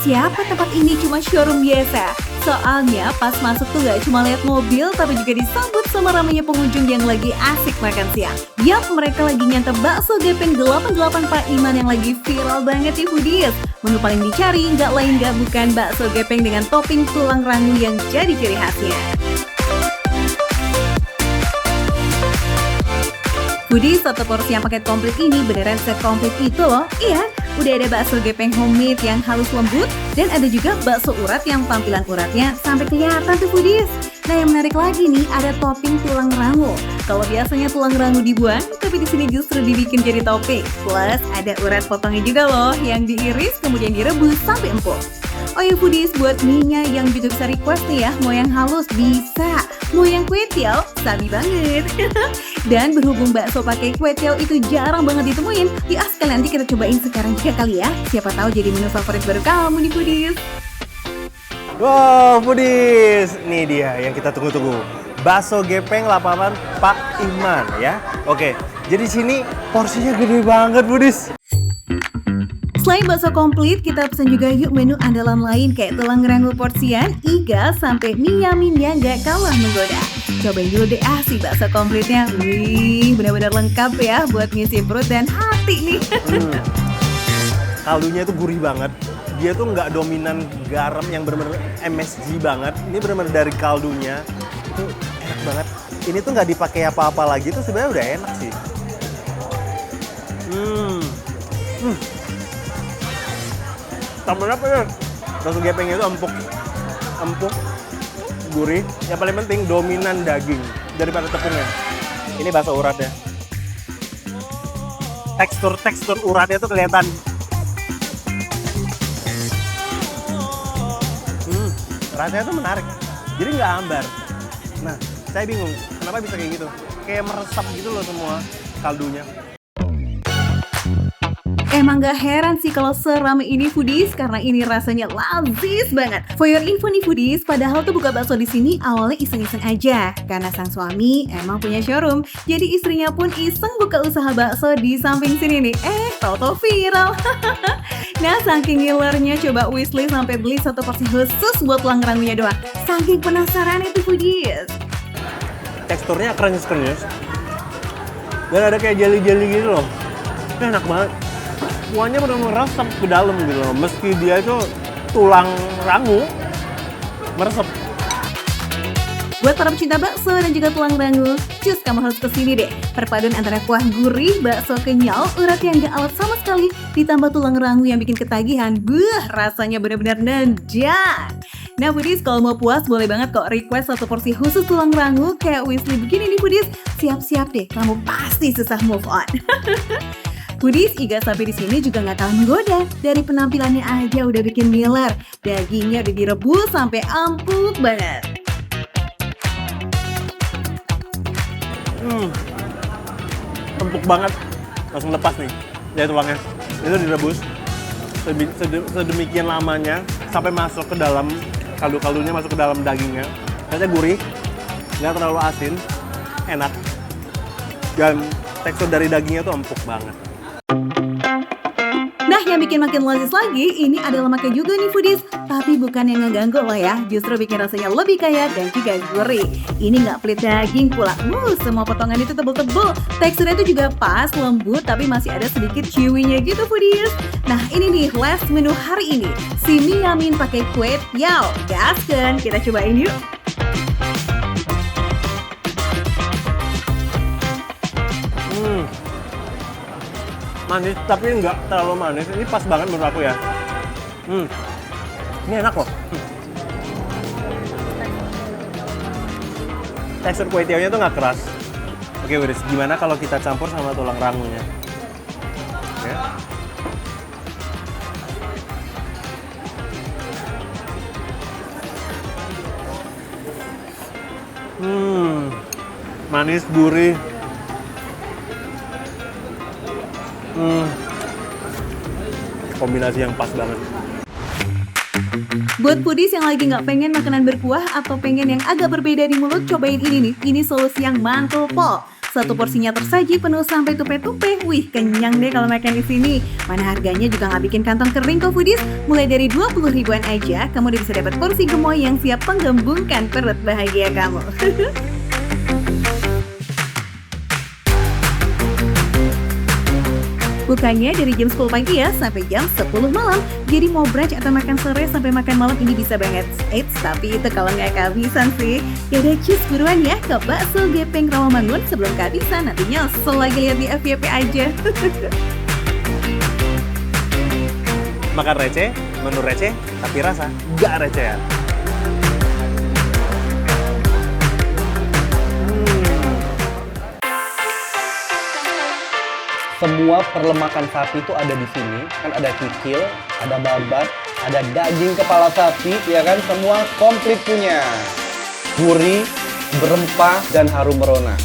siapa tempat ini cuma showroom biasa? Soalnya pas masuk tuh gak cuma lihat mobil, tapi juga disambut sama ramainya pengunjung yang lagi asik makan siang. Yap, mereka lagi nyantap bakso gepeng 88 Pak Iman yang lagi viral banget di foodies. Menu paling dicari nggak lain nggak bukan bakso gepeng dengan topping tulang rangu yang jadi ciri khasnya. Foodies, satu porsi yang paket komplit ini beneran sekomplit itu loh. Iya, udah ada bakso gepeng homemade yang halus lembut, dan ada juga bakso urat yang tampilan uratnya sampai kelihatan tuh foodies. Nah, yang menarik lagi nih, ada topping tulang rangu. Kalau biasanya tulang rangu dibuang, tapi di sini justru dibikin jadi topping. Plus, ada urat potongnya juga loh, yang diiris kemudian direbus sampai empuk. Oh ya foodies, buat mie-nya yang juga bisa request nih ya, mau yang halus bisa, mau yang kue tiaw, sabi banget. Dan berhubung bakso pakai kue tiaw itu jarang banget ditemuin, ya sekalian nanti kita cobain sekarang juga kali ya. Siapa tahu jadi menu favorit baru kamu nih foodies. Wow, foodies, ini dia yang kita tunggu-tunggu. Bakso gepeng 88 Pak Iman ya. Oke, jadi sini porsinya gede banget foodies. Selain bakso komplit, kita pesan juga yuk menu andalan lain kayak tulang rangu porsian, iga, sampai mie yaminnya gak kalah menggoda. Cobain dulu deh si bakso komplitnya. Wih, benar-benar lengkap ya buat ngisi perut dan hati nih. Kaldunya itu gurih banget. Dia tuh nggak dominan garam yang benar-benar MSG banget. Ini benar-benar dari kaldunya. Itu enak banget. Ini tuh nggak dipakai apa-apa lagi, tuh sebenarnya udah enak sih. Tambah apa ya? Bakso gepengnya itu empuk, gurih. Yang paling penting dominan daging daripada tepungnya. Ini bakso uratnya. Tekstur uratnya tuh kelihatan. Rasanya tuh menarik. Jadi nggak hambar. Nah, saya bingung kenapa bisa kayak gitu. Kayak meresap gitu loh semua kaldunya. Emang gak heran sih kalau seramai ini foodies karena ini rasanya lazis banget. For your info nih foodies, padahal tuh buka bakso di sini awalnya iseng-iseng aja karena sang suami emang punya showroom. Jadi istrinya pun iseng buka usaha bakso di samping sini nih. Tau-tau viral. Nah, saking ngilernya coba wishlist sampai beli satu porsi khusus buat tulang rangunya doang. Saking penasaran itu foodies. Teksturnya krenyes-krenyes. Dan ada kayak jelly-jelly gitu loh. Ini enak banget. Kuahnya benar-benar meresap ke dalam gitu loh. Meski dia itu tulang rangu, meresap. Buat para pecinta bakso dan juga tulang rangu, cus kamu harus kesini deh. Perpaduan antara kuah gurih, bakso kenyal, urat yang gak alot sama sekali, ditambah tulang rangu yang bikin ketagihan. Rasanya benar-benar nendang. Nah foodies, kalau mau puas boleh banget kok request satu porsi khusus tulang rangu kayak Wisli begini nih foodies. Siap-siap deh, kamu pasti susah move on. Foodies, iga sapi di sini juga nggak kalah menggoda. Dari penampilannya aja udah bikin ngiler. Dagingnya udah direbus sampai empuk banget. Empuk banget. Langsung lepas nih dari tulangnya. Itu direbus sedemikian lamanya sampai masuk ke dalam kaldu-kaldunya, masuk ke dalam dagingnya. Rasanya gurih, nggak terlalu asin, enak. Dan tekstur dari dagingnya tuh empuk banget. Nah, yang bikin makin lazis lagi, ini ada lemaknya juga nih foodies. Tapi bukan yang ngeganggu loh ya, justru bikin rasanya lebih kaya dan juga gurih. Ini nggak pelit daging pula, semua potongan itu tebel-tebel. Teksturnya itu juga pas, lembut, tapi masih ada sedikit chewy-nya gitu foodies. Nah, ini nih last menu hari ini, si mie yamin pakai kue tiaw. Gaskan, kita cobain yuk. Manis tapi nggak terlalu manis. Ini pas banget menurut aku ya. Ini enak loh. Tekstur kue tiawnya tuh nggak keras. Oke, Wiris, gimana kalau kita campur sama tulang rangunya? Oke. Manis, gurih. Kombinasi yang pas banget. Buat foodies yang lagi nggak pengen makanan berkuah atau pengen yang agak berbeda di mulut, cobain ini nih. Ini solusi yang mantul pol. satu porsinya tersaji penuh sampai tupe-tupe. Wih, kenyang deh kalau makan di sini. Mana harganya juga nggak bikin kantong kering kok foodies. Mulai dari 20 ribuan aja, kamu udah bisa dapat porsi gemoy yang siap menggembungkan perut bahagia kamu. Bukannya dari jam 10 pagi ya sampai jam 10 malam. Jadi mau brunch atau makan sore sampai makan malam ini bisa banget. Eits, tapi itu kalau nggak kehabisan sih. Yaudah cus buruan ya ke Bakso Gepeng Rawamangun sebelum kehabisan. Nanti nyesel lagi lihat di FYP aja. Makan receh, menu receh, tapi rasa nggak recehan. Semua perlemakan sapi itu ada di sini. Kan ada kikil, ada babat, ada daging kepala sapi, ya kan? Semua komplit punya. Gurih, berempah, dan harum merona.